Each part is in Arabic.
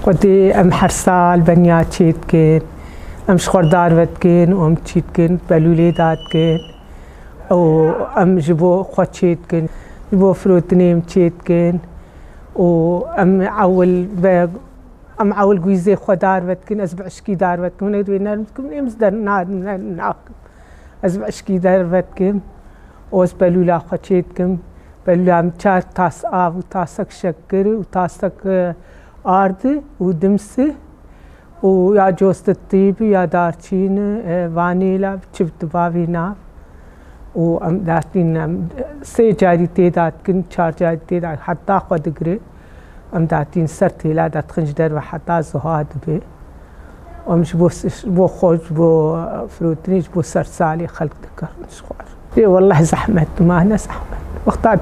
قدي أم حرسال بنيات شيتكن أم شخوردار ودكن وأم تشيتكن بلوليداتكن أو أم جبو خوت شيتكن جبو فروتنيم تشيتكن وأم عول جويزي خدار ودكن أزبع شكي دار ودكن ونقدر نرمتكم إمزدر نعاقب أزبع شكي دار ودكن وأز بلولا خوت شيتكن بلولا مشار تاس آب وتاسك شكر وتاسك آرد ودمسة ويا جوز الطيب يا دارشين فانيلا شفت بابينا وأم داتين سي جاري تيداتكن شار جاري تيدات حتى خود قري أم داتين سرتي لا دات خنجدر وحتى زهاد بي ومش بو خوش بو فروتنيش بو سرسالي خلق دكر نشخوار إيه والله زحمت ما هنا زحمت وقتات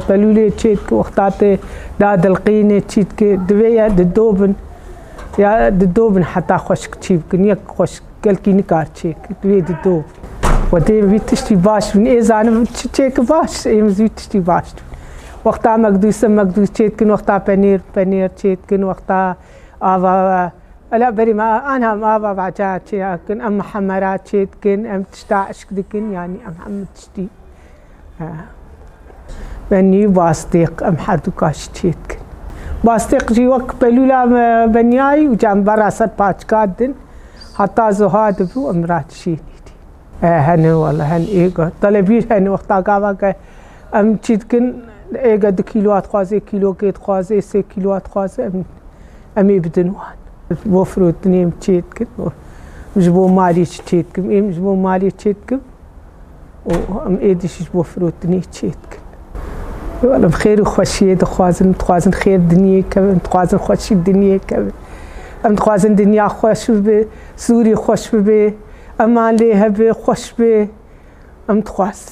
بلولي تشيتك وقتات داد القينة تشيتك دوية ددوبن يا ددوبن حتى خوشك تشيبكن يك خوش كلكي نكار تشيك دوية ددوب ودي بيتشتي باش من إذا أنا تشيك باش إيمز بيتشتي باش وقتها مقدو تشيتكن وقتها بنير تشيتكن وقتها آبا لا بري ما أنا ما بعجات تشيكن أم حمرات تشيتكن أم تشتاعش كدكن يعني أم حمد تشتي بني باستيق أم حردوكاش تشيتكن باستيق جي وك بلولا بنياي وجام برا سر باتشكادن حتى زهاد بو أمرات شيني هن والله هن إيجا طلبير هن وقتا قاوة أم تشيتكن إيجا 2 كيلوات خوازي كيلو كيت خوازي 6 كيلوات خوازي أمي بدنوان بو فروتنيم تشيتكن مجبو مالي تشيتكن إيه مجبو مالي تشيتكن وأم إيديش بو فروتني تشيتكن والله بخير وخوشي تخوازن خير دنيا كم تخوازن خوشي الدنيا كم أم تخوازن دنيا خوش بي سوري خوش بي أمان ليها بي خوش بي أم تخواز